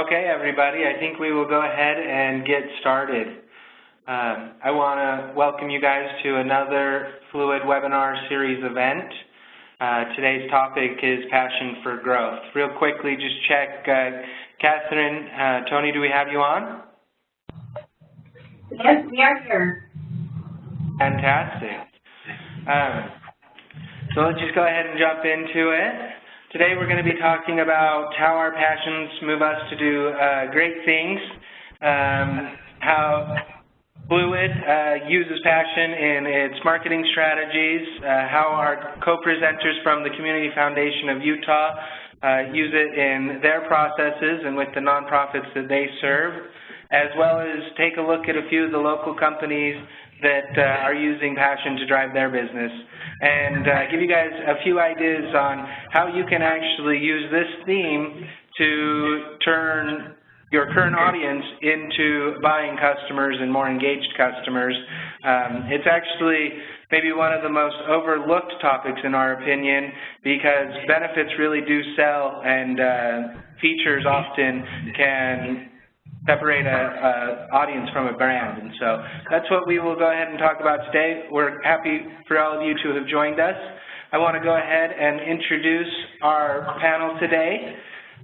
Okay, everybody, I think we will go ahead and get started. I want to welcome you guys to another Fluid webinar series event. Today's topic is Passion for Growth. Real quickly, just check, Catherine, Tony, do we have you on? Yes, we are here. Fantastic. So let's just go ahead and jump into it. Today we're going to be talking about how our passions move us to do great things, how Fluid uses passion in its marketing strategies, how our co-presenters from the Community Foundation of Utah use it in their processes and with the nonprofits that they serve, as well as take a look at a few of the local companies that are using passion to drive their business, and give you guys a few ideas on how you can actually use this theme to turn your current audience into buying customers and more engaged customers. It's actually maybe one of the most overlooked topics in our opinion, because benefits really do sell, and features often can separate an audience from a brand. And so that's what we will go ahead and talk about today. We're happy for all of you to have joined us. I want to go ahead and introduce our panel today.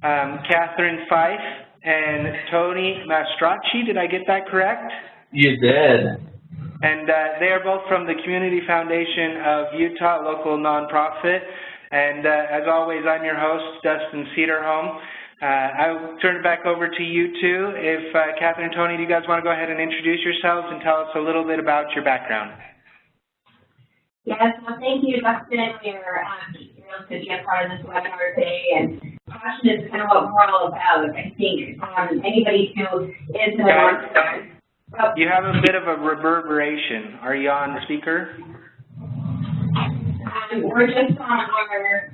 Catherine Fife and Tony Mastracci. Did I get that correct? You did. And they are both from the Community Foundation of Utah, a local nonprofit. And as always, I'm your host, Dustin Cederholm. I'll turn it back over to you two. If Catherine and Tony, do you guys want to go ahead and introduce yourselves and tell us a little bit about your background? Yes, well, thank you, Dustin. We're thrilled to be a part of this webinar today, and passion is kind of what we're all about. I think anybody who is in a nonprofit. You have a bit of a reverberation. Are you on speaker? We're just on our.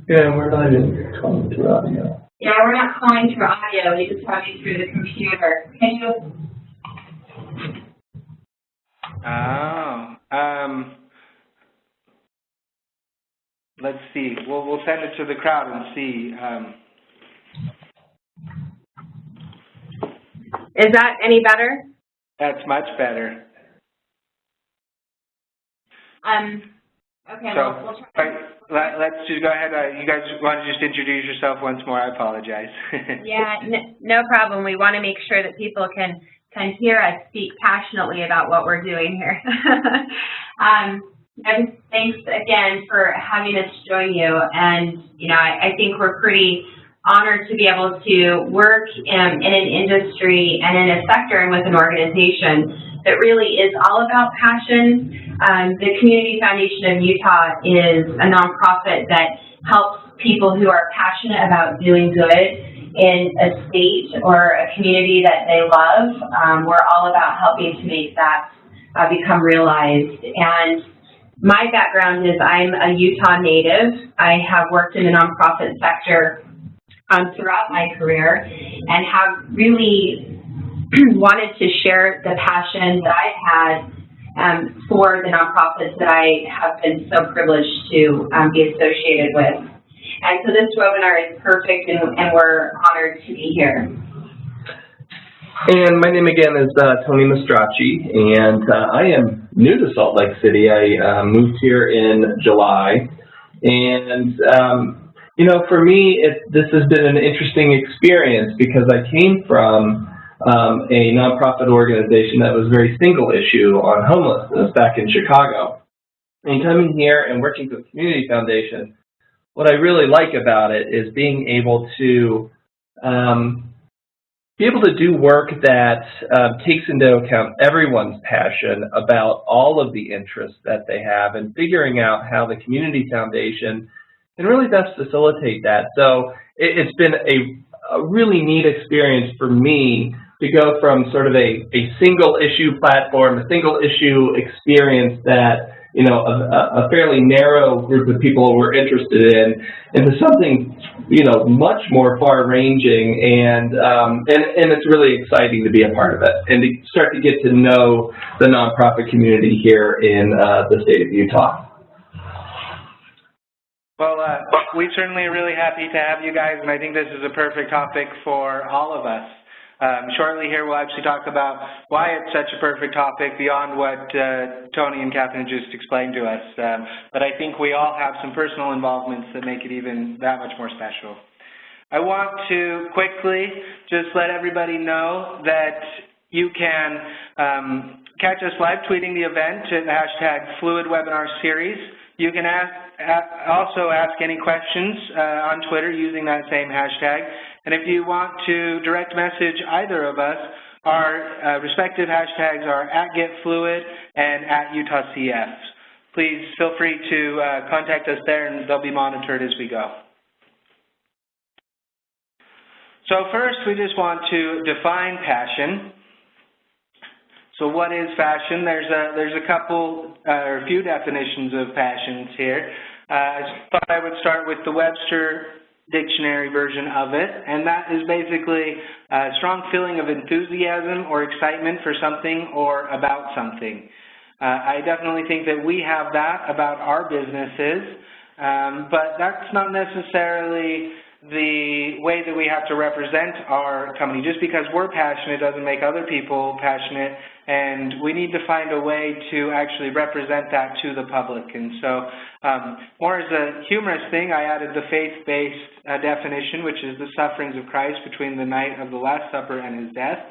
Yeah, we're not even calling through audio. Yeah, we're not calling through audio. We just talking through the computer. Can you? Let's see. We'll send it to the crowd and see. Is that any better? That's much better. Okay, so, we'll try. Let's just go ahead. You guys want to just introduce yourself once more? I apologize. Yeah, no problem. We want to make sure that people can hear us speak passionately about what we're doing here. Thanks again for having us join you. And, you know, I think we're pretty honored to be able to work in an industry and in a sector and with an organization that really is all about passion. The Community Foundation of Utah is a nonprofit that helps people who are passionate about doing good in a state or a community that they love. We're all about helping to make that become realized. And my background is I'm a Utah native. I have worked in the nonprofit sector throughout my career and have really wanted to share the passion that I've had for the nonprofits that I have been so privileged to be associated with. And so this webinar is perfect, and we're honored to be here. And my name again is Tony Mastracci, and I am new to Salt Lake City. I moved here in July, and you know, for me, this has been an interesting experience because I came from a nonprofit organization that was very single issue on homelessness back in Chicago. And coming here and working for the Community Foundation, what I really like about it is being able to do work that takes into account everyone's passion about all of the interests that they have, and figuring out how the Community Foundation can really best facilitate that. So it's been a really neat experience for me to go from sort of a single issue platform, a single issue experience that, you know, a fairly narrow group of people were interested in, into something, you know, much more far-ranging, and it's really exciting to be a part of it and to start to get to know the nonprofit community here in the state of Utah. Well, we certainly are really happy to have you guys, and I think this is a perfect topic for all of us. Shortly here, we'll actually talk about why it's such a perfect topic beyond what Tony and Catherine just explained to us. But I think we all have some personal involvements that make it even that much more special. I want to quickly just let everybody know that you can catch us live tweeting the event at the hashtag #FluidWebinarSeries. You can also ask any questions on Twitter using that same hashtag. And if you want to direct message either of us, our respective hashtags are @GetFluid and @UtahCF. Please feel free to contact us there, and they'll be monitored as we go. So first, we just want to define passion. So what is passion? There's a couple or a few definitions of passions here. I thought I would start with the Webster Dictionary version of it, and that is basically a strong feeling of enthusiasm or excitement for something or about something. I definitely think that we have that about our businesses, but that's not necessarily the way that we have to represent our company. Just because we're passionate doesn't make other people passionate, and we need to find a way to actually represent that to the public. And so more as a humorous thing, I added the faith-based definition, which is the sufferings of Christ between the night of the Last Supper and his death.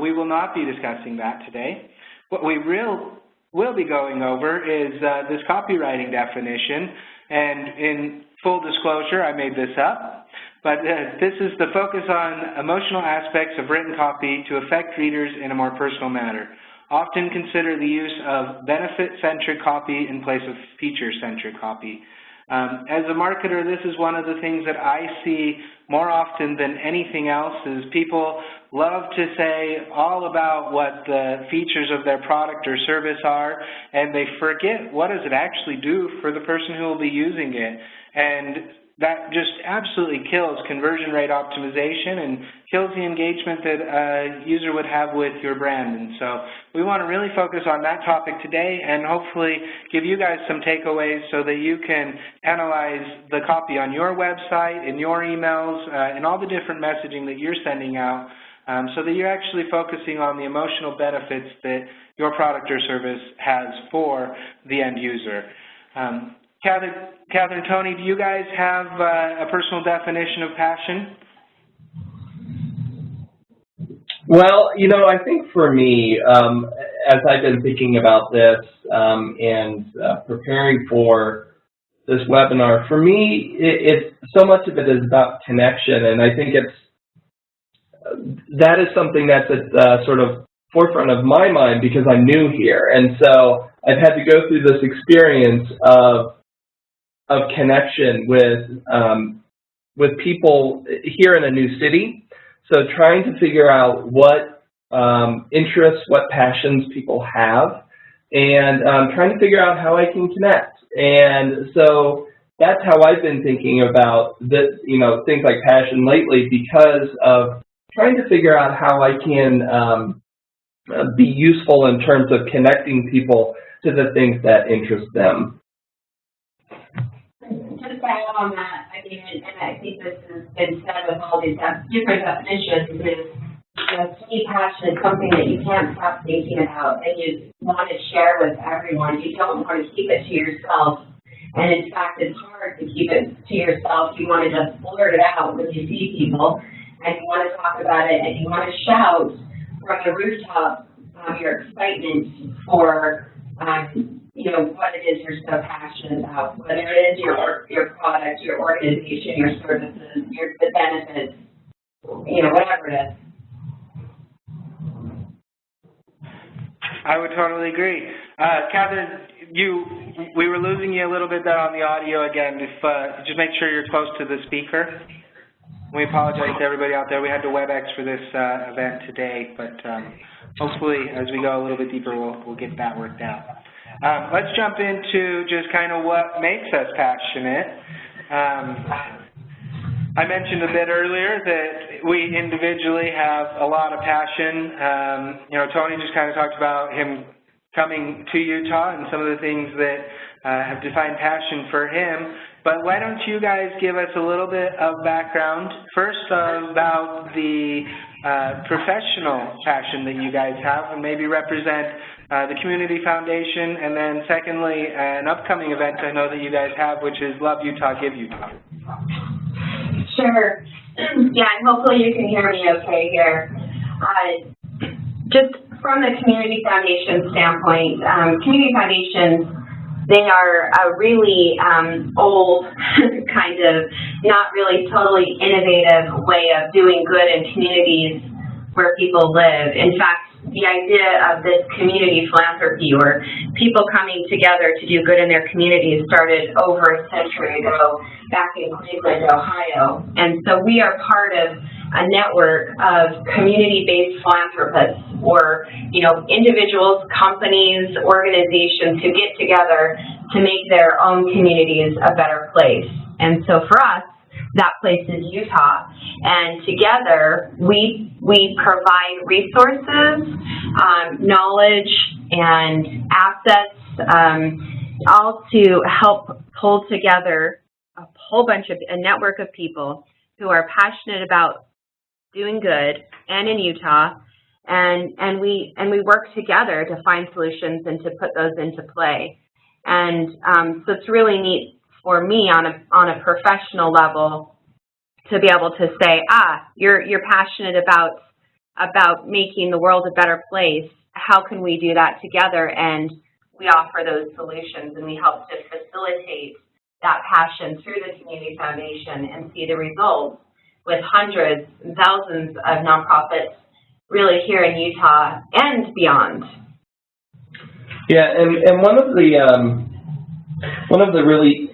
We will not be discussing that today. What we will be going over is this copywriting definition, and in full disclosure, I made this up, but this is the focus on emotional aspects of written copy to affect readers in a more personal manner. Often consider the use of benefit-centric copy in place of feature-centric copy. As a marketer, this is one of the things that I see more often than anything else is people love to say all about what the features of their product or service are, and they forget what does it actually do for the person who will be using it. And that just absolutely kills conversion rate optimization and kills the engagement that a user would have with your brand. And so we want to really focus on that topic today and hopefully give you guys some takeaways so that you can analyze the copy on your website, in your emails, and all the different messaging that you're sending out so that you're actually focusing on the emotional benefits that your product or service has for the end user. Catherine, Tony, do you guys have a personal definition of passion? Well, you know, I think for me, as I've been thinking about this and preparing for this webinar, for me, it's so much of it is about connection, and I think that is something that's at the sort of forefront of my mind because I'm new here, and so I've had to go through this experience of connection with people here in a new city. So trying to figure out what interests, what passions people have, and trying to figure out how I can connect. And so that's how I've been thinking about this, you know, things like passion lately, because of trying to figure out how I can be useful in terms of connecting people to the things that interest them. Just to add on that, I mean, and I think this has been said with all these different definitions, is to me, passion is something that you can't stop thinking about and you want to share with everyone. You don't want to keep it to yourself. And in fact, it's hard to keep it to yourself. You want to just blurt it out when you see people, and you want to talk about it, and you want to shout from the rooftop your excitement for you know, what it is you're so passionate about, whether it is your product, your organization, your services, the benefits, you know, whatever it is. I would totally agree. Catherine, we were losing you a little bit there on the audio again. If just make sure you're close to the speaker. We apologize to everybody out there. We had to WebEx for this event today, but hopefully as we go a little bit deeper, we'll get that worked out. Let's jump into just kind of what makes us passionate. I mentioned a bit earlier that we individually have a lot of passion. You know, Tony just kind of talked about him coming to Utah and some of the things that have defined passion for him. But why don't you guys give us a little bit of background, first about the professional passion that you guys have and maybe represent the Community Foundation, and then secondly, an upcoming event I know that you guys have, which is Love Utah, Give Utah. Sure. Yeah, and hopefully you can hear me okay here. Just from the Community Foundation standpoint, Community Foundations, they are a really old, kind of not really totally innovative way of doing good in communities where people live. In fact, the idea of this community philanthropy, or people coming together to do good in their communities, started over a century ago back in Cleveland, Ohio. And so we are part of a network of community-based philanthropists, or individuals, companies, organizations who get together to make their own communities a better place. And so for us, that place is Utah, and together we provide resources, knowledge, and assets, all to help pull together a network of people who are passionate about doing good and in Utah, and we work together to find solutions and to put those into play. And so it's really neat for me on a professional level to be able to say, you're passionate about making the world a better place. How can we do that together? And we offer those solutions, and we help to facilitate that passion through the Community Foundation and see the results with hundreds and thousands of nonprofits really here in Utah and beyond. Yeah, and one of the really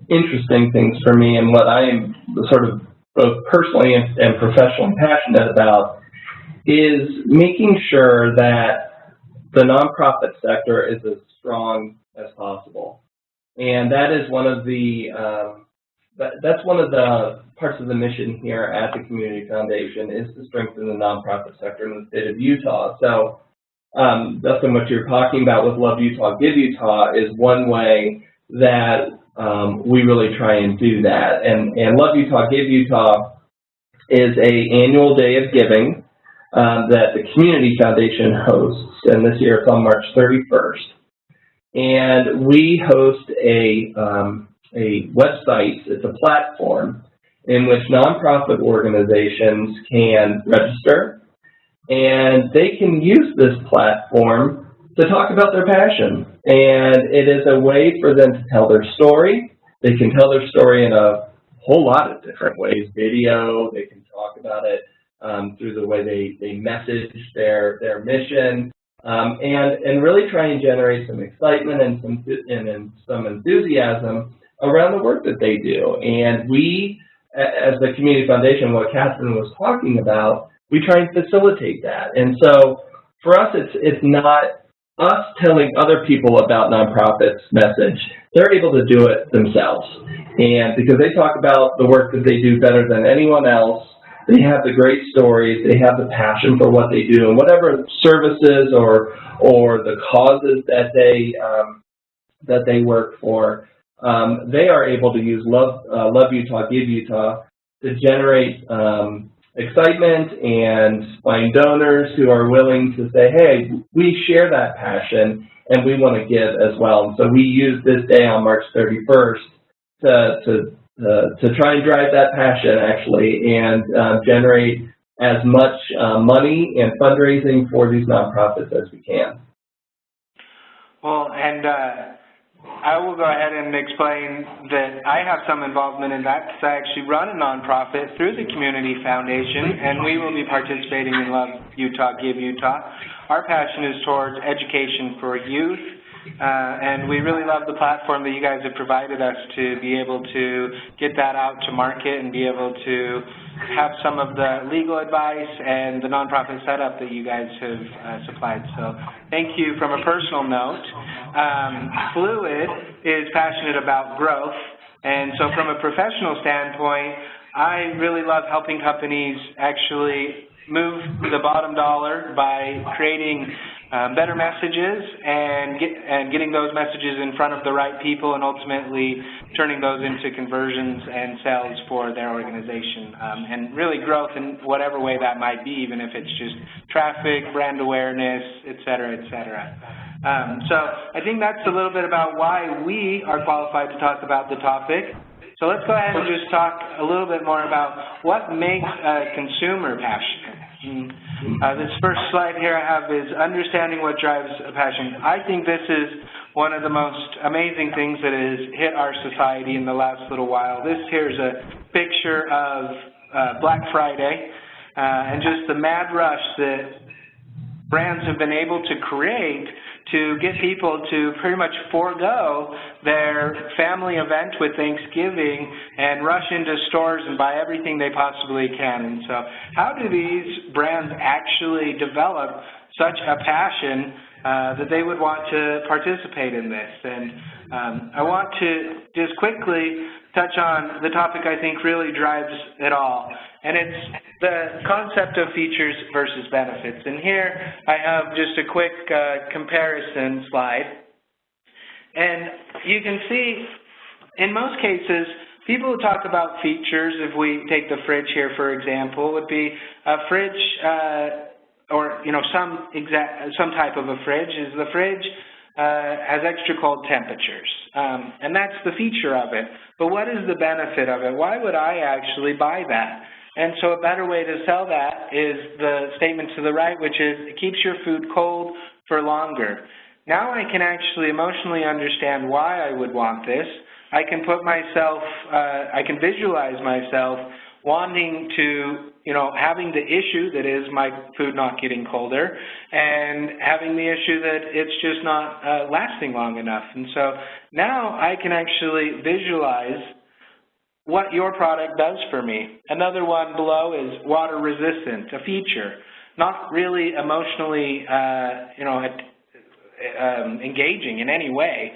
interesting things for me, and what I am sort of both personally and professionally passionate about, is making sure that the nonprofit sector is as strong as possible. And that is one of the that's one of the parts of the mission here at the Community Foundation, is to strengthen the nonprofit sector in the state of Utah. So Dustin, what you're talking about with Love Utah, Give Utah is one way that we really try and do that. And Love Utah, Give Utah is an annual day of giving that the Community Foundation hosts, and this year it's on March 31st. And we host a website, it's a platform in which nonprofit organizations can register, and they can use this platform to talk about their passion. And it is a way for them to tell their story. They can tell their story in a whole lot of different ways. Video, they can talk about it through the way they message their mission, and really try and generate some excitement and some enthusiasm around the work that they do. And we, as the Community Foundation, what Catherine was talking about, we try and facilitate that. And so for us, it's not us telling other people about nonprofits' message. They're able to do it themselves. And because they talk about the work that they do better than anyone else, they have the great stories, they have the passion for what they do, and whatever services or the causes that they work for, they are able to use Love Utah, Give Utah to generate excitement and find donors who are willing to say, hey, we share that passion and we want to give as well. And so we use this day on March 31st to try and drive that passion, actually, and generate as much money and fundraising for these nonprofits as we can. Well, and I will go ahead and explain that I have some involvement in that, because I actually run a nonprofit through the Community Foundation, and we will be participating in Love Utah, Give Utah. Our passion is towards education for youth, and we really love the platform that you guys have provided us to be able to get that out to market and be able to have some of the legal advice and the nonprofit setup that you guys have supplied. So thank you. From a personal note, Fluid is passionate about growth, and so from a professional standpoint, I really love helping companies actually move the bottom dollar by creating better messages and getting those messages in front of the right people, and ultimately turning those into conversions and sales for their organization, and really growth in whatever way that might be, even if it's just traffic, brand awareness, et cetera, et cetera. So I think that's a little bit about why we are qualified to talk about the topic. So let's go ahead and just talk a little bit more about what makes a consumer passionate. This first slide here I have is understanding what drives a passion. I think this is one of the most amazing things that has hit our society in the last little while. This here is a picture of Black Friday and just the mad rush that brands have been able to create to get people to pretty much forego their family event with Thanksgiving and rush into stores and buy everything they possibly can. And so how do these brands actually develop such a passion that they would want to participate in this? And I want to just quickly touch on the topic I think really drives it all, and it's the concept of features versus benefits. And here I have just a quick comparison slide. And you can see, in most cases, people who talk about features, if we take the fridge here, for example, would be a fridge or, you know, some type of a fridge is the fridge has extra cold temperatures. And that's the feature of it. But what is the benefit of it? Why would I actually buy that? And so a better way to sell that is the statement to the right, which is it keeps your food cold for longer. Now I can actually emotionally understand why I would want this. I can put myself, I can visualize myself wanting to, you know, having the issue that is my food not getting colder and having the issue that it's just not lasting long enough. And so now I can actually visualize what your product does for me. Another one below is water resistant, a feature, not really emotionally, you know, engaging in any way,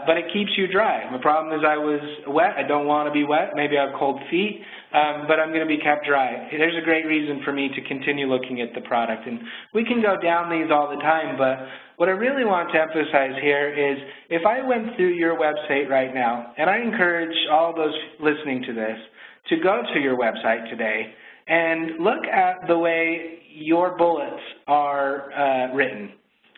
but it keeps you dry. The problem is I was wet. I don't want to be wet. Maybe I have cold feet, but I'm going to be kept dry. There's a great reason for me to continue looking at the product. And we can go down these all the time, but what I really want to emphasize here is if I went through your website right now, and I encourage all those listening to this to go to your website today and look at the way your bullets are written.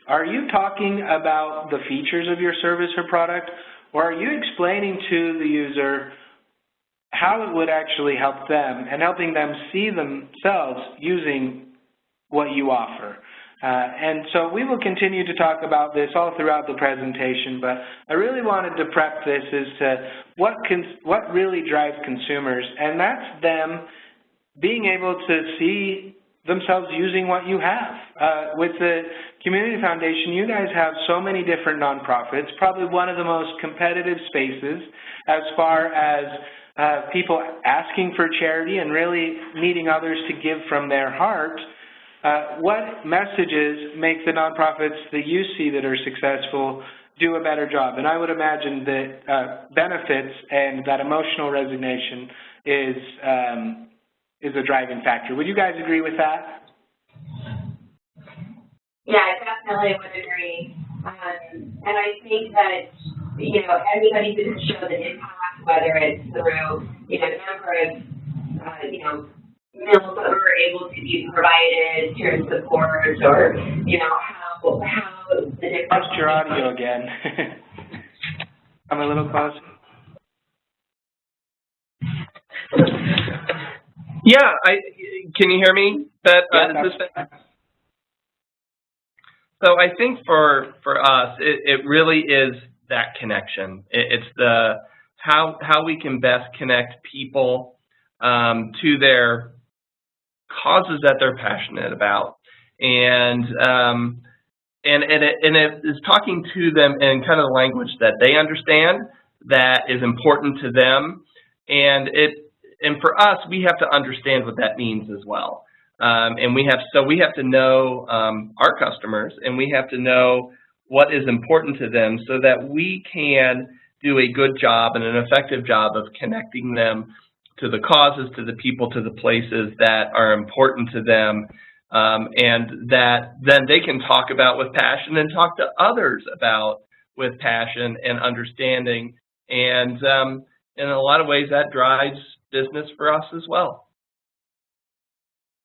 Are you talking about the features of your service or product, or are you explaining to the user how it would actually help them and helping them see themselves using what you offer? And so we will continue to talk about this all throughout the presentation, but I really wanted to prep this as to what really drives consumers, and that's them being able to see themselves using what you have. With the Community Foundation, you guys have so many different nonprofits, probably one of the most competitive spaces as far as people asking for charity and really needing others to give from their heart. What messages make the nonprofits that you see that are successful do a better job? And I would imagine that benefits and that emotional resignation is a driving factor. Would you guys agree with that? Yeah, I definitely would agree. And I think that, you know, anybody who can show the impact, whether it's through, you know, number of, you know, meals that were able to be provided, peer support, or, you know, how the different... Lost your audio again. Come a little closer. Yeah, can you hear me? So I think for us, it really is that connection. It's the how we can best connect people to their causes that they're passionate about, and it is talking to them in kind of the language that they understand, that is important to them, and for us, we have to understand what that means as well. And we have to know our customers, and we have to know what is important to them so that we can do a good job and an effective job of connecting them to the causes, to the people, to the places that are important to them, and that then they can talk about with passion and talk to others about with passion and understanding. And in a lot of ways, that drives business for us as well.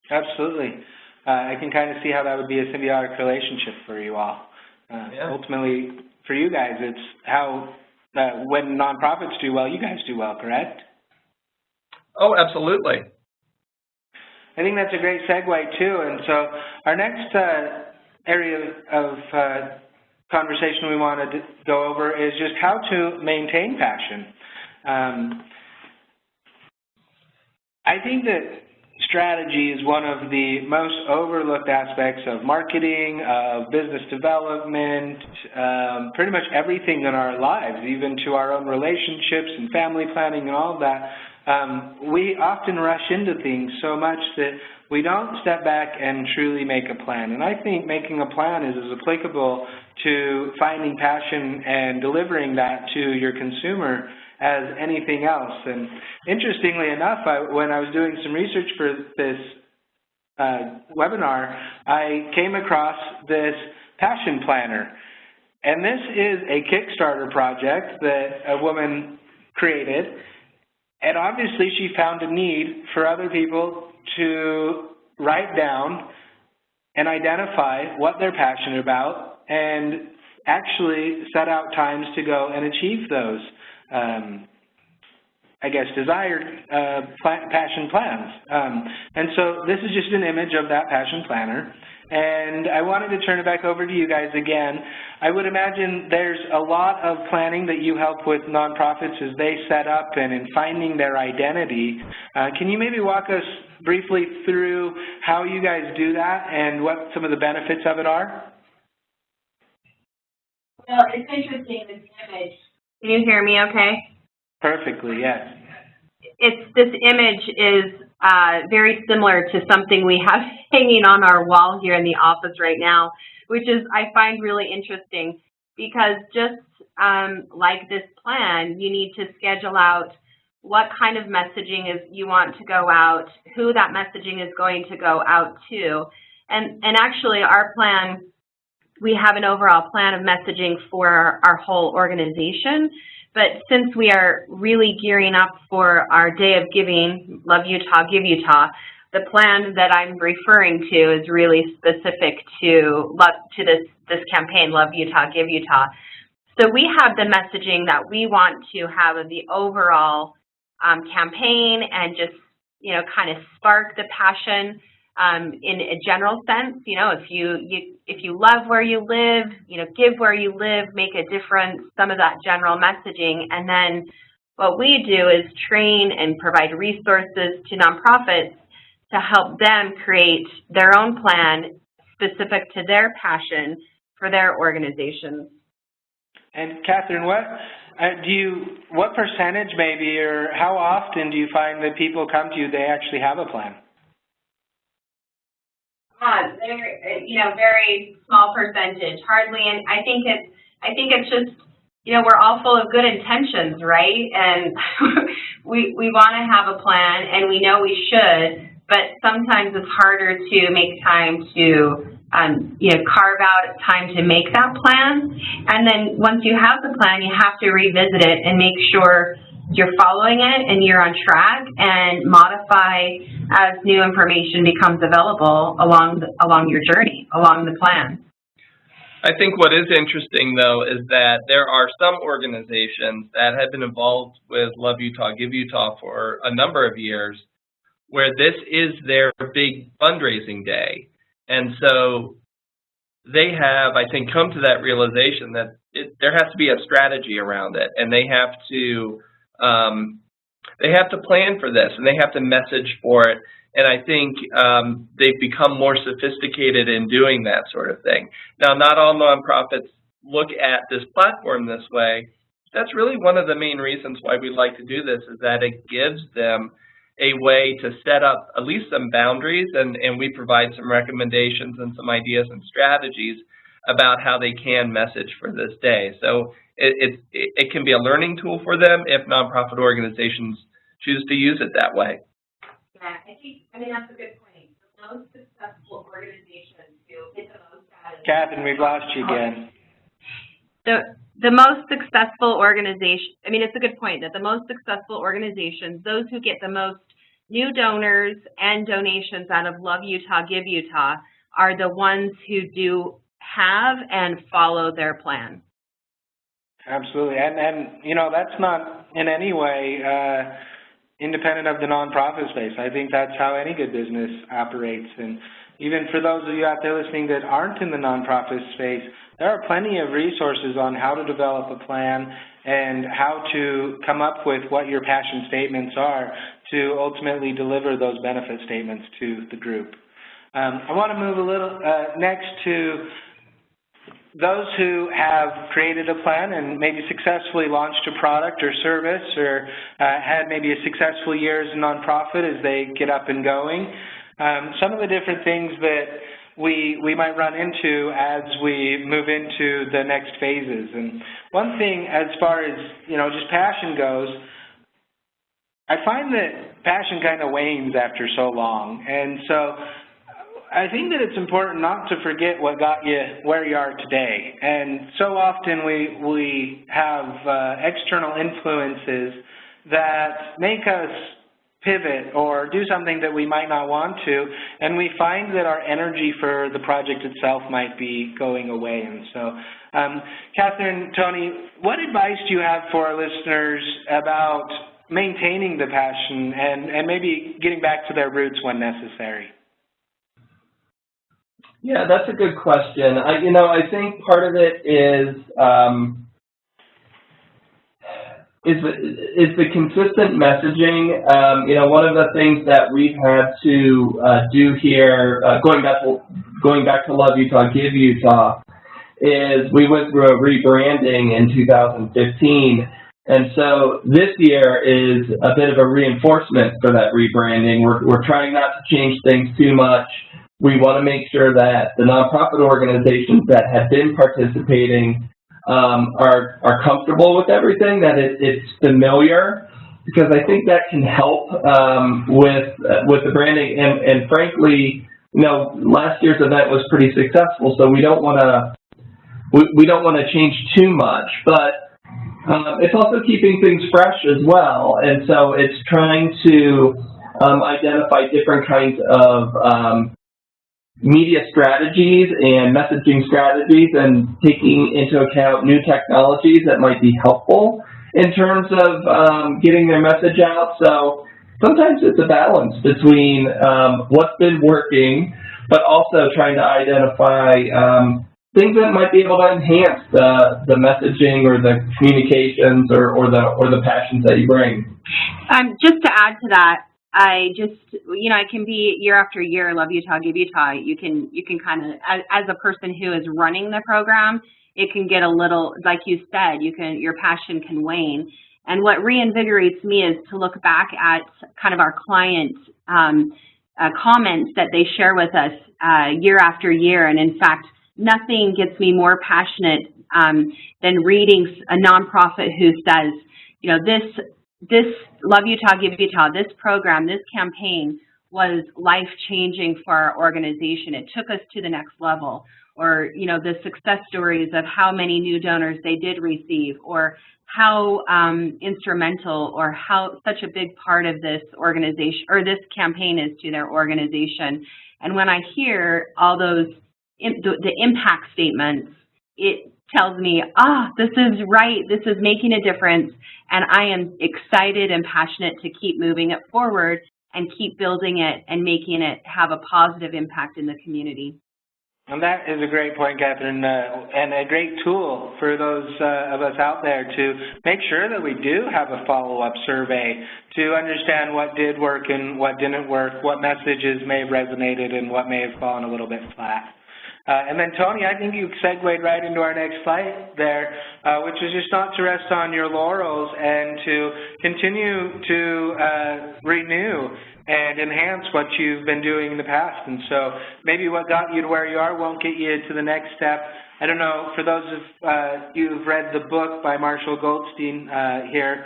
Absolutely. I can kind of see how that would be a symbiotic relationship for you all. Ultimately, for you guys, it's how when nonprofits do well, you guys do well, correct? Oh, absolutely. I think that's a great segue, too. And so our next area of conversation we want to go over is just how to maintain passion. I think that strategy is one of the most overlooked aspects of marketing, of business development, pretty much everything in our lives, even to our own relationships and family planning and all of that. We often rush into things so much that we don't step back and truly make a plan. And I think making a plan is as applicable to finding passion and delivering that to your consumer as anything else. And interestingly enough, when I was doing some research for this webinar, I came across this passion planner. And this is a Kickstarter project that a woman created. And obviously she found a need for other people to write down and identify what they're passionate about and actually set out times to go and achieve those I guess, desired passion plans. And so this is just an image of that passion planner. And I wanted to turn it back over to you guys again. I would imagine there's a lot of planning that you help with nonprofits as they set up and in finding their identity. Can you maybe walk us briefly through how you guys do that and what some of the benefits of it are? Well, it's interesting, this image. Can you hear me okay? Perfectly, yes. This image is very similar to something we have hanging on our wall here in the office right now, which is I find really interesting because just like this plan, you need to schedule out what kind of messaging is you want to go out, who that messaging is going to go out to, and actually our plan, we have an overall plan of messaging for our whole organization. But since we are really gearing up for our Day of Giving, Love Utah, Give Utah, the plan that I'm referring to is really specific to this campaign, Love Utah, Give Utah. So we have the messaging that we want to have of the overall campaign and just, you know, kind of spark the passion in a general sense. You know, if you love where you live, you know, give where you live, make a difference, some of that general messaging. And then what we do is train and provide resources to nonprofits to help them create their own plan specific to their passion for their organizations. And Catherine, what percentage maybe, or how often do you find that people come to you, they actually have a plan? Very small percentage, hardly. And I think it's just, you know, we're all full of good intentions, right? And we want to have a plan, and we know we should, but sometimes it's harder to make time to, carve out time to make that plan. And then once you have the plan, you have to revisit it and make sure you're following it and you're on track, and modify as new information becomes available along your journey, along the plan. I think what is interesting, though, is that there are some organizations that have been involved with Love Utah, Give Utah for a number of years where this is their big fundraising day. And so they have, I think, come to that realization that there has to be a strategy around it, and they have to plan for this, and they have to message for it. And I think they've become more sophisticated in doing that sort of thing. Now, not all nonprofits look at this platform this way. That's really one of the main reasons why we like to do this, is that it gives them a way to set up at least some boundaries, and we provide some recommendations and some ideas and strategies about how they can message for this day. So it can be a learning tool for them if nonprofit organizations choose to use it that way. Yeah, I think that's a good point. most successful organizations who hit the most out of Catherine, we've lost you again. the most successful organization, I mean, it's a good point that the most successful organizations, those who get the most new donors and donations out of Love Utah, Give Utah, are the ones who do have and follow their plan. Absolutely, and you know, that's not in any way independent of the nonprofit space. I think that's how any good business operates. And even for those of you out there listening that aren't in the nonprofit space, there are plenty of resources on how to develop a plan and how to come up with what your passion statements are to ultimately deliver those benefit statements to the group. I want to move a little next to those who have created a plan and maybe successfully launched a product or service or had maybe a successful year as a nonprofit as they get up and going. Some of the different things that we might run into as we move into the next phases. And one thing as far as, you know, just passion goes, I find that passion kind of wanes after so long. And so I think that it's important not to forget what got you where you are today. And so often we have external influences that make us pivot or do something that we might not want to, and we find that our energy for the project itself might be going away. And so, Catherine, Tony, what advice do you have for our listeners about maintaining the passion and maybe getting back to their roots when necessary? Yeah, that's a good question. I think part of it is the consistent messaging. One of the things that we've had to do here, going back to Love Utah, Give Utah, is we went through a rebranding in 2015. And so this year is a bit of a reinforcement for that rebranding. We're trying not to change things too much. We want to make sure that the nonprofit organizations that have been participating are comfortable with everything, that it's familiar, because I think that can help with the branding. And frankly, last year's event was pretty successful, so we don't want to change too much, but it's also keeping things fresh as well. And so it's trying to identify different kinds of media strategies and messaging strategies, and taking into account new technologies that might be helpful in terms of getting their message out. So sometimes it's a balance between what's been working, but also trying to identify things that might be able to enhance the messaging or the communications or the passions that you bring. Just to add to that, I can be year after year, Love Utah, Give Utah. You can kind of, as a person who is running the program, it can get a little, like you said, your passion can wane. And what reinvigorates me is to look back at kind of our client comments that they share with us year after year. And in fact, nothing gets me more passionate than reading a nonprofit who says, this Love Utah, Give Utah, this program, this campaign was life-changing for our organization. It took us to the next level. Or, the success stories of how many new donors they did receive, or how instrumental or how such a big part of this organization or this campaign is to their organization. And when I hear all those, the impact statements, it tells me, this is right, this is making a difference, and I am excited and passionate to keep moving it forward and keep building it and making it have a positive impact in the community. And that is a great point, Catherine, and a great tool for those of us out there to make sure that we do have a follow-up survey to understand what did work and what didn't work, what messages may have resonated and what may have fallen a little bit flat. And then, Tony, I think you segued right into our next slide there, which is just not to rest on your laurels and to continue to renew and enhance what you've been doing in the past. And so maybe what got you to where you are won't get you to the next step. I don't know, for those of you who've read the book by Marshall Goldstein here,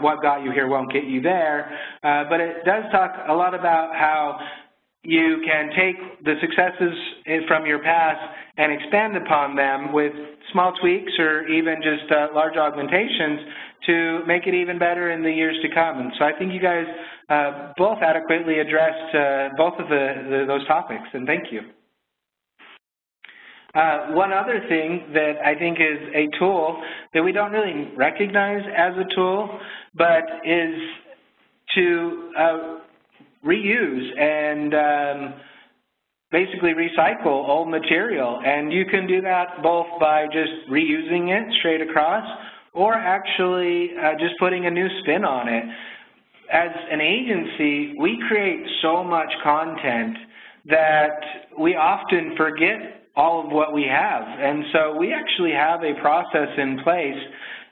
What Got You Here Won't Get You There, but it does talk a lot about how you can take the successes from your past and expand upon them with small tweaks or even just large augmentations to make it even better in the years to come. And so I think you guys both adequately addressed both of those topics, and thank you. One other thing that I think is a tool that we don't really recognize as a tool, but is to reuse and basically recycle old material. And you can do that both by just reusing it straight across or actually just putting a new spin on it. As an agency, we create so much content that we often forget all of what we have. And so we actually have a process in place,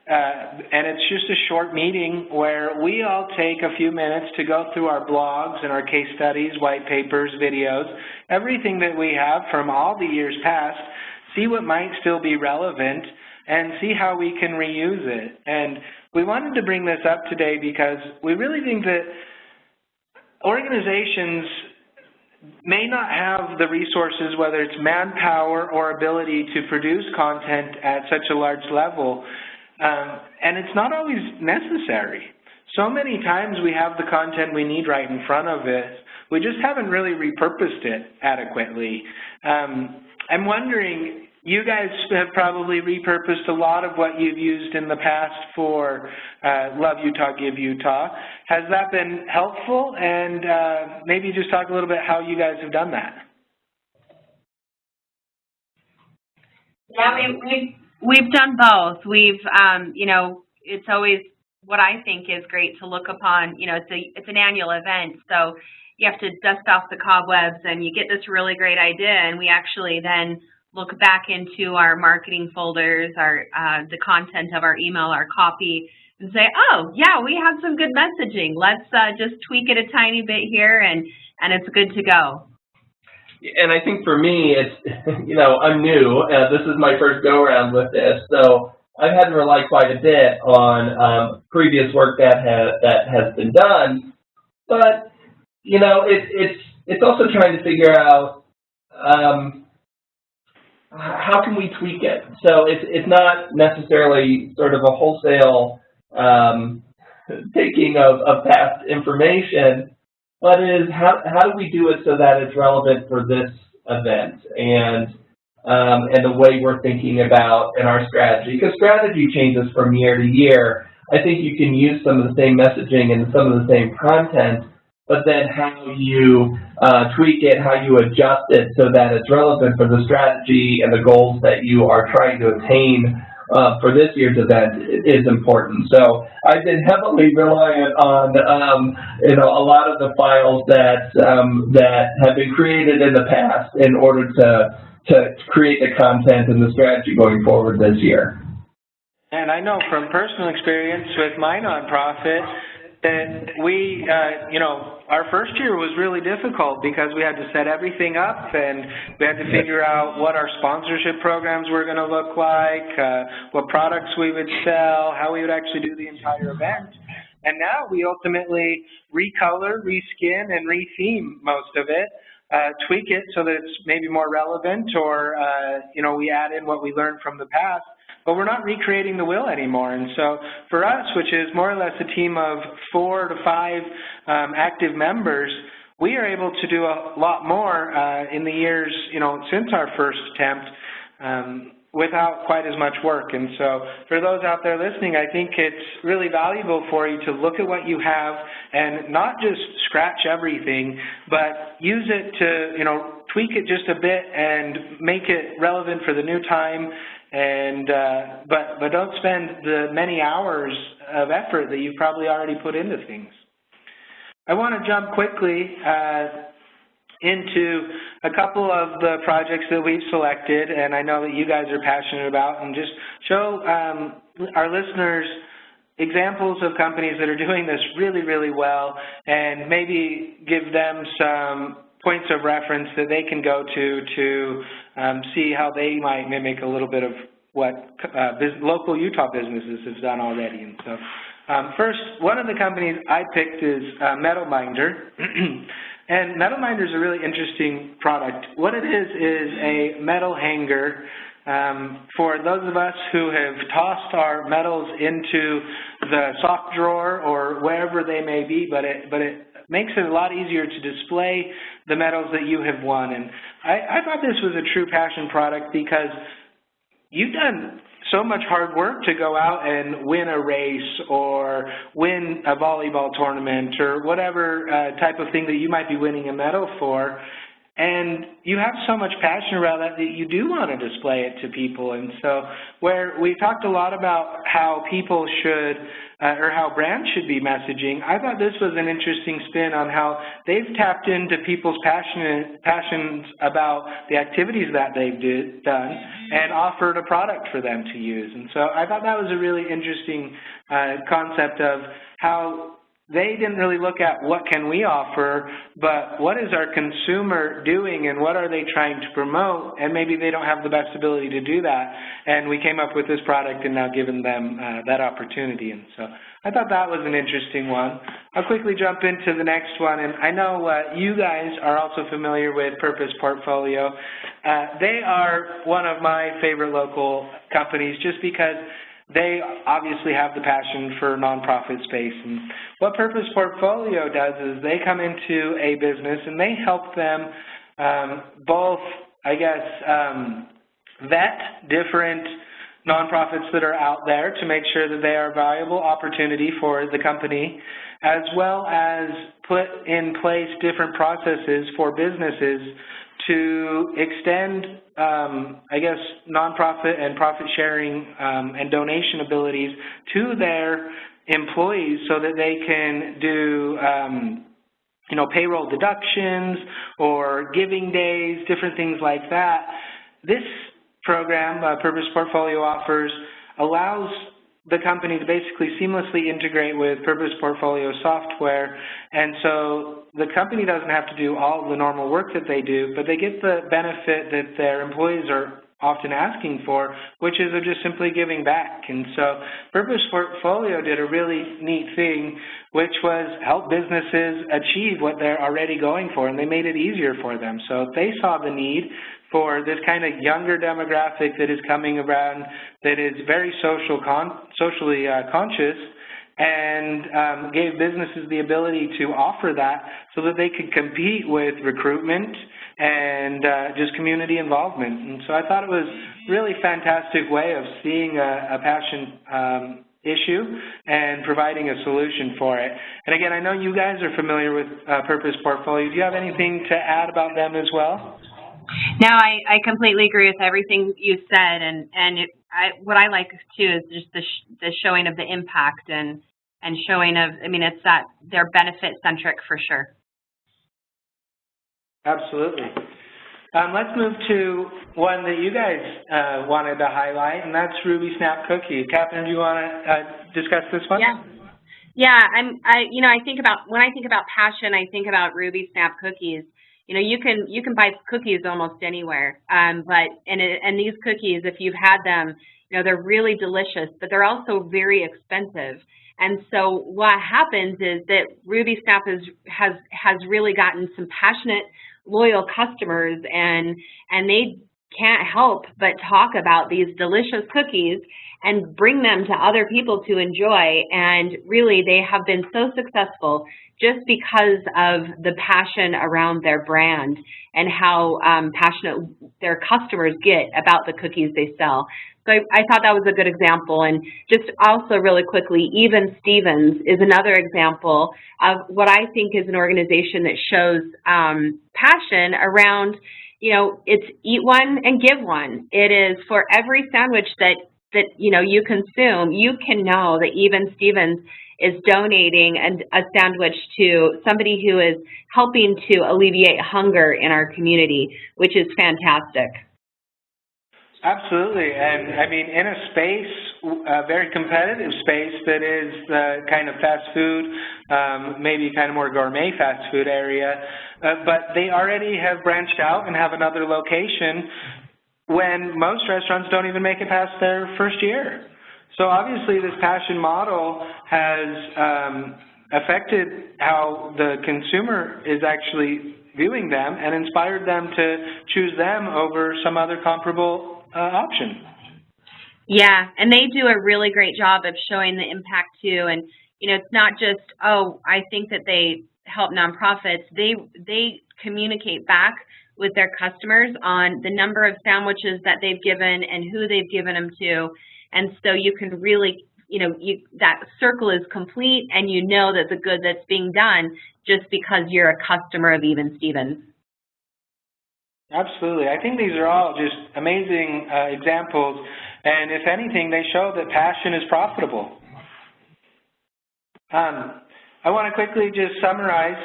and it's just a short meeting where we all take a few minutes to go through our blogs and our case studies, white papers, videos, everything that we have from all the years past, see what might still be relevant, and see how we can reuse it. And we wanted to bring this up today because we really think that organizations may not have the resources, whether it's manpower or ability to produce content at such a large level, and it's not always necessary. So many times we have the content we need right in front of us, we just haven't really repurposed it adequately. I'm wondering, you guys have probably repurposed a lot of what you've used in the past for Love Utah, Give Utah. Has that been helpful? And maybe just talk a little bit how you guys have done that. Yeah, we've done both. We've, you know, it's always what I think is great to look upon. You know, it's an annual event, so you have to dust off the cobwebs, and you get this really great idea, and we actually then look back into our marketing folders, the content of our email, our copy, and say, oh, yeah, we have some good messaging. Let's just tweak it a tiny bit here, and it's good to go. And I think for me, it's, you know, I'm new. This is my first go-around with this, so I've had to rely quite a bit on previous work that has been done. But, you know, it's also trying to figure out how can we tweak it? So it's not necessarily sort of a wholesale taking of past information, but is how do we do it so that it's relevant for this event and the way we're thinking about in our strategy? Because strategy changes from year to year. I think you can use some of the same messaging and some of the same content, but then how you tweak it, how you adjust it so that it's relevant for the strategy and the goals that you are trying to attain for this year's event is important. So I've been heavily reliant on you know, a lot of the files that have been created in the past in order to create the content and the strategy going forward this year. And I know from personal experience with my nonprofit that we, you know, our first year was really difficult because we had to set everything up and we had to figure out what our sponsorship programs were going to look like, what products we would sell, how we would actually do the entire event. And now we ultimately recolor, reskin, and retheme most of it, tweak it so that it's maybe more relevant, or, you know, we add in what we learned from the past. But we're not recreating the wheel anymore. And so for us, which is more or less a team of 4 to 5 active members, we are able to do a lot more in the years, you know, since our first attempt without quite as much work. And so for those out there listening, I think it's really valuable for you to look at what you have and not just scratch everything, but use it to, you know, tweak it just a bit and make it relevant for the new time. And but don't spend the many hours of effort that you've probably already put into things. I want to jump quickly into a couple of the projects that we've selected, and I know that you guys are passionate about, and just show our listeners examples of companies that are doing this really, really well, and maybe give them some points of reference that they can go to see how they might mimic a little bit of what local Utah businesses have done already. And so first, one of the companies I picked is Metal Binder. And Metal Minder is a really interesting product. What it is a metal hanger for those of us who have tossed our metals into the sock drawer or wherever they may be, but it makes it a lot easier to display the medals that you have won. And I thought this was a true passion product because you've done so much hard work to go out and win a race or win a volleyball tournament or whatever type of thing that you might be winning a medal for. And you have so much passion around that that you do want to display it to people. And so where we talked a lot about how people should, or how brands should be messaging, I thought this was an interesting spin on how they've tapped into people's passions about the activities that they've done and offered a product for them to use. And so I thought that was a really interesting concept of how they didn't really look at what can we offer, but what is our consumer doing and what are they trying to promote, and maybe they don't have the best ability to do that. And we came up with this product and now given them that opportunity. And so I thought that was an interesting one. I'll quickly jump into the next one, and I know you guys are also familiar with Purpose Portfolio. They are one of my favorite local companies just because they obviously have the passion for nonprofit space. And what Purpose Portfolio does is they come into a business and they help them both, I guess, vet different nonprofits that are out there to make sure that they are a valuable opportunity for the company, as well as put in place different processes for businesses to extend, I guess, nonprofit and profit sharing and donation abilities to their employees so that they can do, you know, payroll deductions or giving days, different things like that. This program, Purpose Portfolio offers, allows the company to basically seamlessly integrate with Purpose Portfolio software, and so the company doesn't have to do all the normal work that they do, but they get the benefit that their employees are often asking for, which is just simply giving back. And so Purpose Portfolio did a really neat thing, which was help businesses achieve what they're already going for, and they made it easier for them. So they saw the need for this kind of younger demographic that is coming around, that is very socially conscious, and gave businesses the ability to offer that so that they could compete with recruitment and just community involvement. And so I thought it was a really fantastic way of seeing a passion issue and providing a solution for it. And again, I know you guys are familiar with Purpose Portfolio. Do you have anything to add about them as well? No, I completely agree with everything you said, and what I like too is just the showing of the impact and showing of, I mean, it's that they're benefit centric for sure. Absolutely. Let's move to one that you guys wanted to highlight, and that's Ruby Snap Cookies. Catherine, do you want to discuss this one? Yeah. You know, when I think about passion, I think about Ruby Snap Cookies. You know, you can buy cookies almost anywhere, but these cookies, if you've had them, you know, they're really delicious, but they're also very expensive. And so what happens is that Ruby Snap has really gotten some passionate, loyal customers, and they can't help but talk about these delicious cookies and bring them to other people to enjoy. And really, they have been so successful just because of the passion around their brand and how passionate their customers get about the cookies they sell. So I thought that was a good example. And just also really quickly, Even Stevens is another example of what I think is an organization that shows passion around, you know, it's eat one and give one. It is for every sandwich that you know you consume, you can know that Even Stevens is donating a sandwich to somebody who is helping to alleviate hunger in our community, which is fantastic. Absolutely, and I mean, in a space, a very competitive space that is the kind of fast food, maybe kind of more gourmet fast food area, but they already have branched out and have another location when most restaurants don't even make it past their first year. So obviously this passion model has affected how the consumer is actually viewing them and inspired them to choose them over some other comparable option. Yeah, and they do a really great job of showing the impact too. And you know, it's not just, oh, I think that they help nonprofits. They communicate back with their customers on the number of sandwiches that they've given and who they've given them to. And so you can really, you know, that circle is complete, and you know that the good that's being done just because you're a customer of Even Stevens. Absolutely. I think these are all just amazing examples, and if anything, they show that passion is profitable. I want to quickly just summarize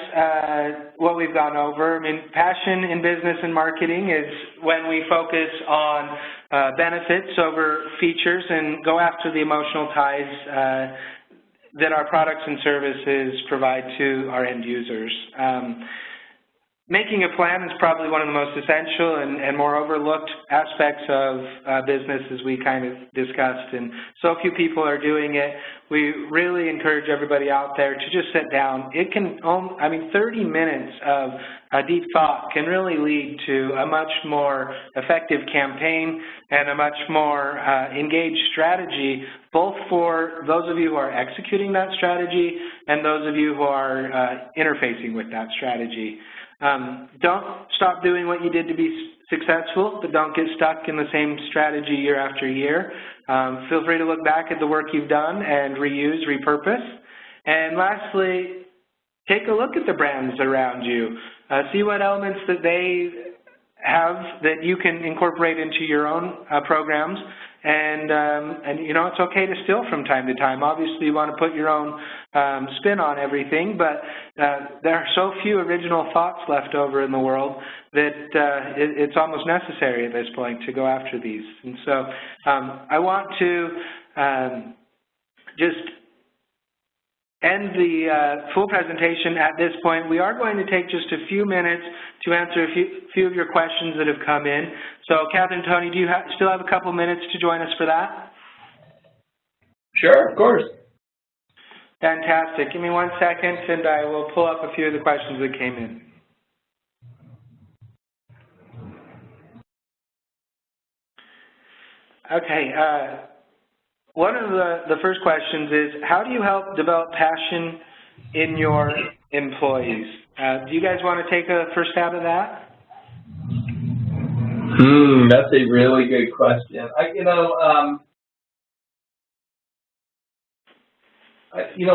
what we've gone over. I mean, passion in business and marketing is when we focus on benefits over features and go after the emotional ties that our products and services provide to our end users. Making a plan is probably one of the most essential and more overlooked aspects of business, as we kind of discussed, and so few people are doing it. We really encourage everybody out there to just sit down. It can, 30 minutes of a deep thought can really lead to a much more effective campaign and a much more engaged strategy, both for those of you who are executing that strategy and those of you who are interfacing with that strategy. Don't stop doing what you did to be successful, but don't get stuck in the same strategy year after year. Feel free to look back at the work you've done and reuse, repurpose. And lastly, take a look at the brands around you. See what elements that they have that you can incorporate into your own programs. And you know, it's okay to steal from time to time. Obviously, you want to put your own spin on everything, but there are so few original thoughts left over in the world that it's almost necessary at this point to go after these. And so I want to just end the full presentation at this point. We are going to take just a few minutes to answer a few of your questions that have come in. So, Catherine, Tony, do you still have a couple minutes to join us for that? Sure, of course. Fantastic. Give me 1 second, and I will pull up a few of the questions that came in. Okay. One of the first questions is, how do you help develop passion in your employees? Do you guys want to take a first stab at that? That's a really good question.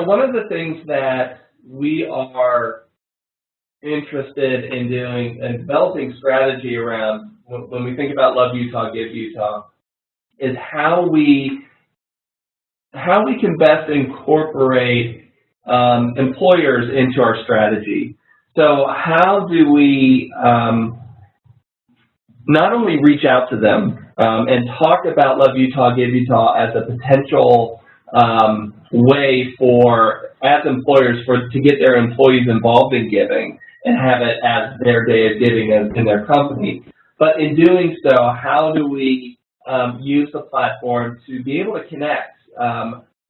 One of the things that we are interested in doing and developing strategy around when we think about Love Utah, Give Utah, is how we can best incorporate employers into our strategy. So how do we not only reach out to them and talk about Love Utah, Give Utah as a potential way for, as employers, to get their employees involved in giving and have it as their day of giving in their company. But in doing so, how do we use the platform to be able to connect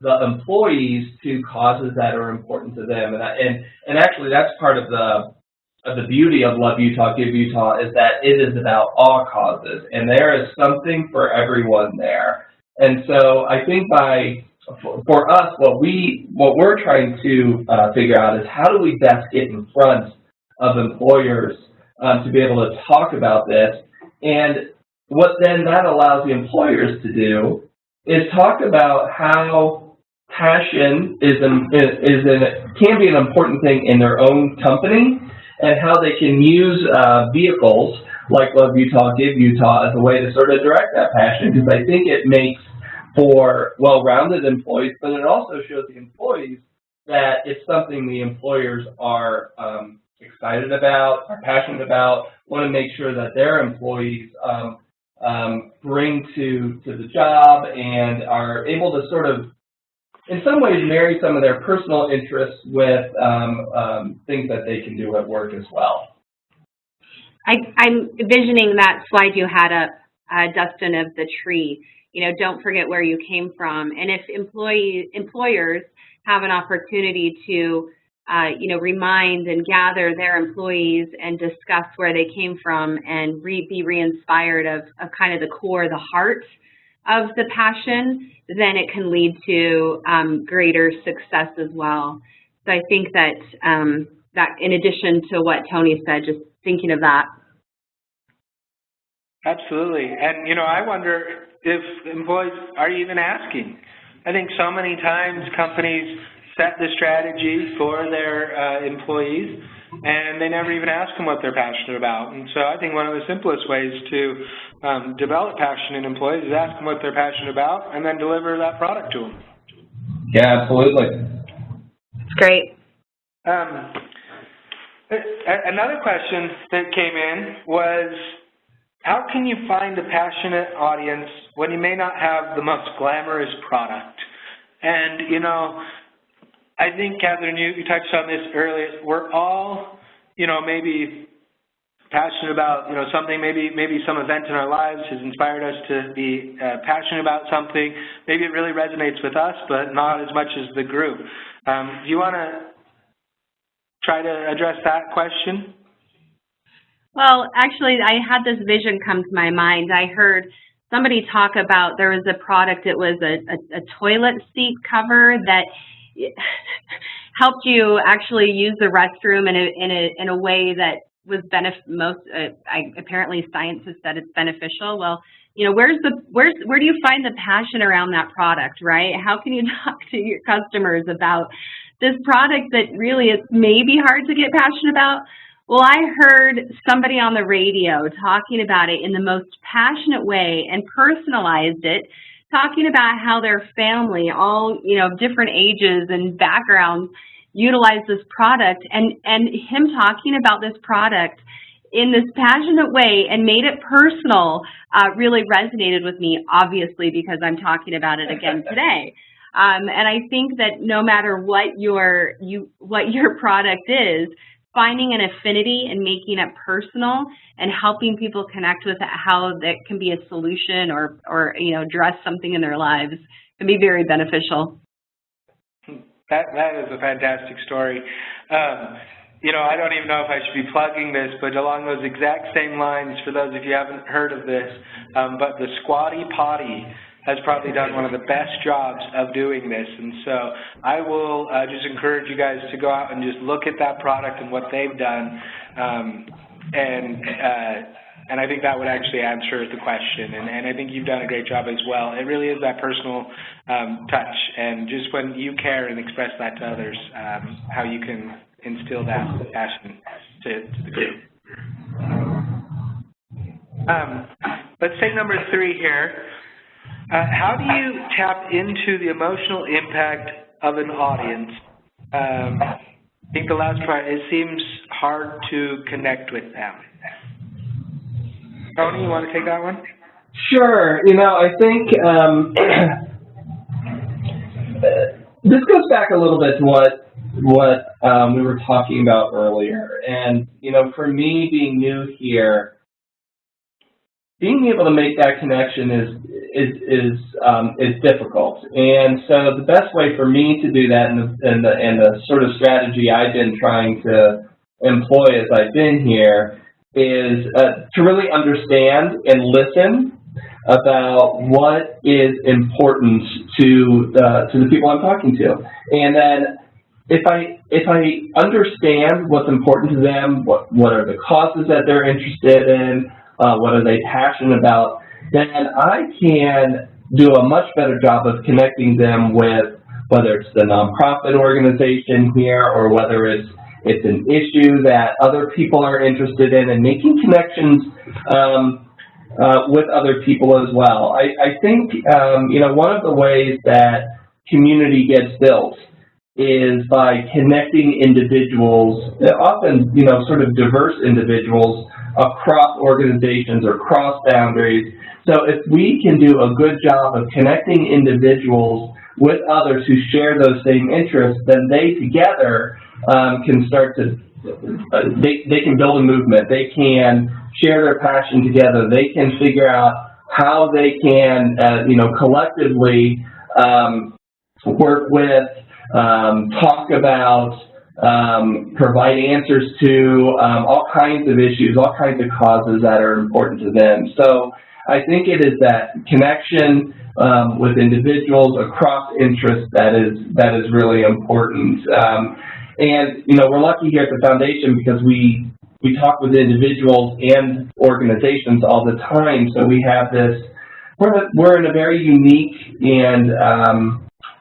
the employees to causes that are important to them? And actually, that's part of the beauty of Love Utah, Give Utah, is that it is about all causes, and there is something for everyone there. And so I think for us, what we're trying to figure out is, how do we best get in front of employers to be able to talk about this? And what then that allows the employers to do is talk about how passion can be an important thing in their own company, and how they can use vehicles like Love Utah, Give Utah as a way to sort of direct that passion, because I think it makes for well-rounded employees, but it also shows the employees that it's something the employers are excited about, are passionate about, want to make sure that their employees bring to the job, and are able to sort of, in some ways, marry some of their personal interests with things that they can do at work as well. I'm envisioning that slide you had up, Dustin, of the tree. You know, don't forget where you came from. And if employers have an opportunity to, remind and gather their employees and discuss where they came from and be re-inspired of kind of the core, the heart of the passion, then it can lead to greater success as well. So I think that that in addition to what Tony said, just thinking of that. Absolutely. And, I wonder if employees are even asking. I think so many times companies set the strategy for their employees, and they never even ask them what they're passionate about. And so I think one of the simplest ways to develop passion in employees is ask them what they're passionate about and then deliver that product to them. Yeah, absolutely. That's great. Another question that came in was, how can you find a passionate audience when you may not have the most glamorous product? And, I think, Catherine, you touched on this earlier. We're all, maybe passionate about, something, maybe some event in our lives has inspired us to be passionate about something. Maybe it really resonates with us, but not as much as the group. Do you want to try to address that question? Well, actually, I had this vision come to my mind. I heard somebody talk about, there was a product, it was a toilet seat cover that helped you actually use the restroom in a way that was apparently science has said it's beneficial. Well, where do you find the passion around that product, right? How can you talk to your customers about this product that really is maybe hard to get passionate about? Well, I heard somebody on the radio talking about it in the most passionate way and personalized it, talking about how their family, all, different ages and backgrounds, utilize this product, and him talking about this product in this passionate way and made it personal really resonated with me, obviously, because I'm talking about it again today. And I think that no matter what your product is, finding an affinity and making it personal and helping people connect with how that can be a solution or address something in their lives can be very beneficial. That is a fantastic story. I don't even know if I should be plugging this, but along those exact same lines, for those of you who haven't heard of this, but the Squatty Potty has probably done one of the best jobs of doing this. And so I will just encourage you guys to go out and just look at that product and what they've done. And I think that would actually answer the question. And I think you've done a great job as well. It really is that personal touch. And just when you care and express that to others, how you can instill that passion to the group. Let's take number 3 here. How do you tap into the emotional impact of an audience? I think the last part, it seems hard to connect with them. Tony, you want to take that one? Sure. I think this goes back a little bit to what we were talking about earlier. And, for me being new here, being able to make that connection is difficult, and so the best way for me to do that, and the sort of strategy I've been trying to employ as I've been here, is to really understand and listen about what is important to the people I'm talking to, and then if I understand what's important to them, what are the causes that they're interested in. What are they passionate about, then I can do a much better job of connecting them with whether it's the nonprofit organization here or whether it's an issue that other people are interested in, and making connections with other people as well. I think, one of the ways that community gets built is by connecting individuals, often, sort of diverse individuals, across organizations or cross boundaries. So if we can do a good job of connecting individuals with others who share those same interests, then they together can start to, they can build a movement. They can share their passion together. They can figure out how they can, collectively work with talk about, provide answers to all kinds of issues, all kinds of causes that are important to them. So I think it is that connection with individuals across interests that is really important. And we're lucky here at the foundation because we talk with individuals and organizations all the time. So we have this. We're in a very unique and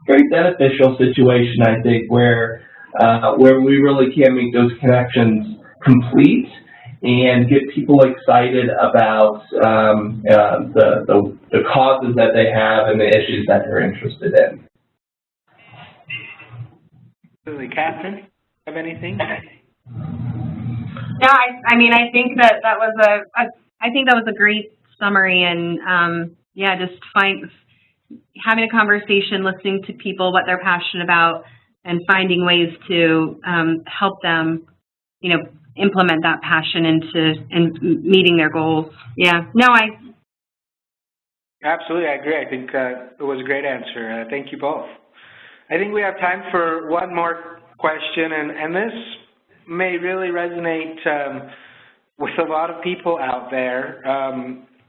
very beneficial situation, I think, where we really can make those connections complete and get people excited about the causes that they have and the issues that they're interested in. Absolutely. Catherine, have anything? No, I mean, I think that was a great summary, and yeah, just having a conversation, listening to people, what they're passionate about, and finding ways to help them, implement that passion into meeting their goals. Yeah. No, Absolutely, I agree. I think it was a great answer. Thank you both. I think we have time for one more question, and this may really resonate with a lot of people out there.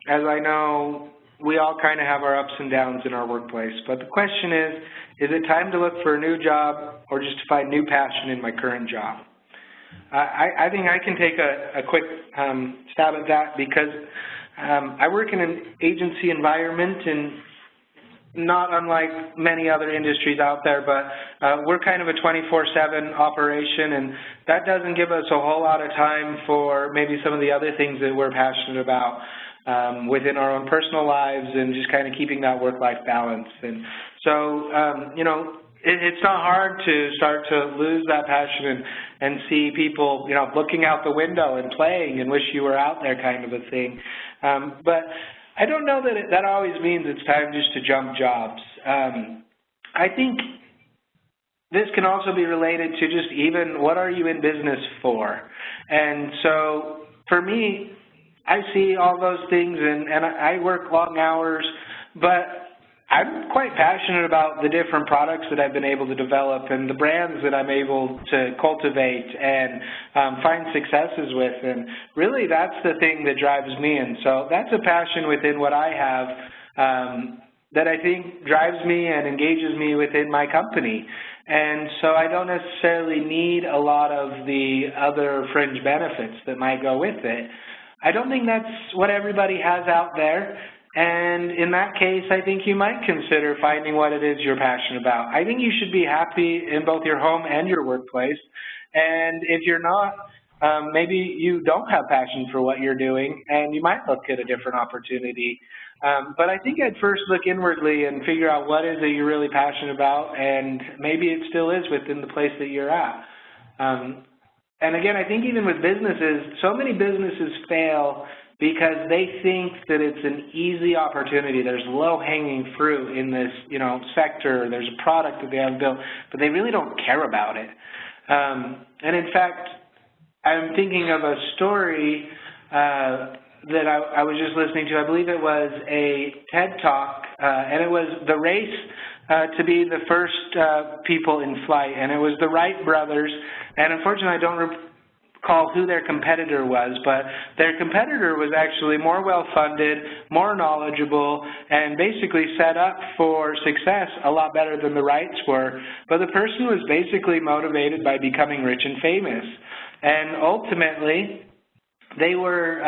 As I know, we all kind of have our ups and downs in our workplace, but the question is it time to look for a new job or just to find new passion in my current job? I think I can take a quick stab at that because I work in an agency environment, and not unlike many other industries out there, but we're kind of a 24/7 operation, and that doesn't give us a whole lot of time for maybe some of the other things that we're passionate about within our own personal lives and just kind of keeping that work-life balance. And so, it's not hard to start to lose that passion and see people, looking out the window and playing and wish you were out there kind of a thing. But I don't know that that always means it's time just to jump jobs. I think this can also be related to just even what are you in business for? And so for me, I see all those things, and I work long hours, but I'm quite passionate about the different products that I've been able to develop and the brands that I'm able to cultivate and find successes with. And really, that's the thing that drives me. And so that's a passion within what I have that I think drives me and engages me within my company. And so I don't necessarily need a lot of the other fringe benefits that might go with it. I don't think that's what everybody has out there. And in that case, I think you might consider finding what it is you're passionate about. I think you should be happy in both your home and your workplace. And if you're not, maybe you don't have passion for what you're doing, and you might look at a different opportunity. But I think I'd first look inwardly and figure out what is it you're really passionate about, and maybe it still is within the place that you're at. And again, I think even with businesses, so many businesses fail because they think that it's an easy opportunity. There's low-hanging fruit in this, sector. There's a product that they have built, but they really don't care about it. And in fact, I'm thinking of a story that I was just listening to. I believe it was a TED Talk, and it was the race to be the first people in flight, and it was the Wright brothers. And unfortunately, I don't recall who their competitor was, but their competitor was actually more well-funded, more knowledgeable, and basically set up for success a lot better than the Wrights were. But the person was basically motivated by becoming rich and famous. And ultimately, they were,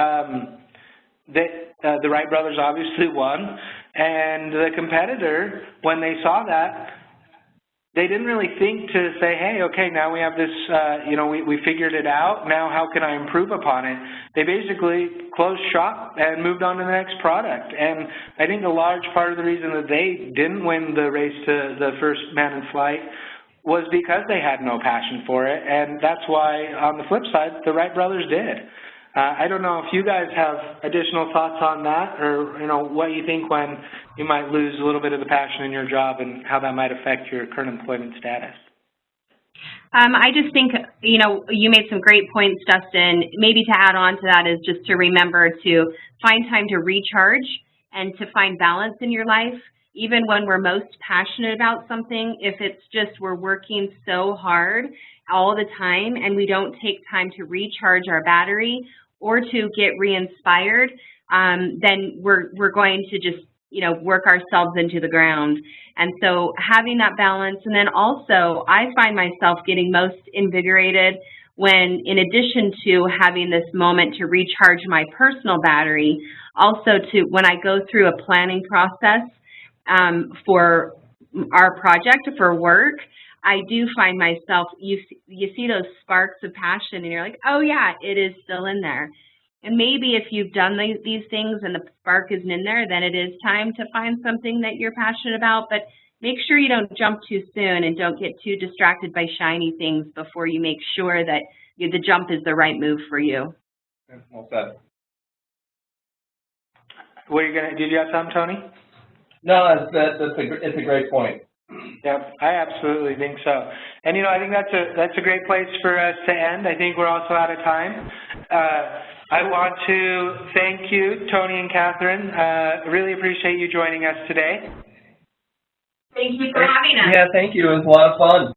the Wright brothers obviously won, and the competitor, when they saw that, they didn't really think to say, hey, okay, now we have this, we figured it out. Now how can I improve upon it? They basically closed shop and moved on to the next product. And I think a large part of the reason that they didn't win the race to the first man in flight was because they had no passion for it. And that's why, on the flip side, the Wright brothers did. I don't know if you guys have additional thoughts on that, or what you think when you might lose a little bit of the passion in your job and how that might affect your current employment status. I just think, you made some great points, Dustin. Maybe to add on to that is just to remember to find time to recharge and to find balance in your life. even when we're most passionate about something, if it's just we're working so hard all the time and we don't take time to recharge our battery or to get re-inspired, then we're going to just, you know, work ourselves into the ground. And so having that balance, and then also I find myself getting most invigorated when, in addition to having this moment to recharge my personal battery, also to when I go through a planning process for our project, for work, I do find myself, you see those sparks of passion and you're like, oh yeah, it is still in there. And maybe if you've done these things and the spark isn't in there, then it is time to find something that you're passionate about. But make sure you don't jump too soon and don't get too distracted by shiny things before you make sure that the jump is the right move for you. Well said. Did you have something, Tony? No, it's a great point. Yep, I absolutely think so. And you know, I think that's a great place for us to end. I think we're also out of time. I want to thank you, Tony and Catherine. Really appreciate you joining us today. Thank you for having us. Yeah, thank you. It was a lot of fun.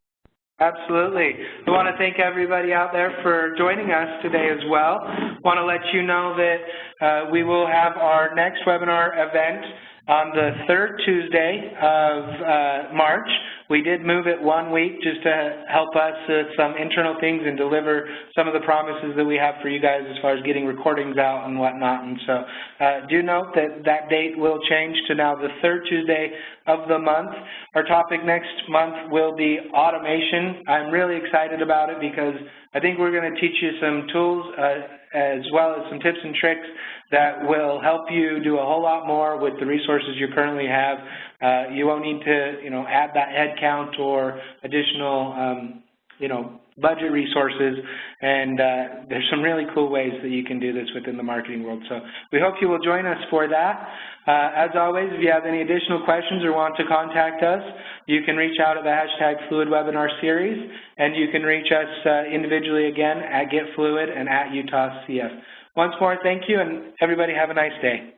Absolutely. I want to thank everybody out there for joining us today as well. I want to let you know that we will have our next webinar event on the third Tuesday of March. We did move it 1 week just to help us with some internal things and deliver some of the promises that we have for you guys as far as getting recordings out and whatnot. And so do note that that date will change to now the third Tuesday of the month. Our topic next month will be automation. I'm really excited about it because I think we're going to teach you some tools as well as some tips and tricks that will help you do a whole lot more with the resources you currently have. You won't need to, you know, add that head count or additional, you know, budget resources, and there's some really cool ways that you can do this within the marketing world. So we hope you will join us for that. As always, if you have any additional questions or want to contact us, you can reach out at the #FluidWebinarSeries, and you can reach us individually again at GetFluid and at UtahCF. Once more, thank you, and everybody have a nice day.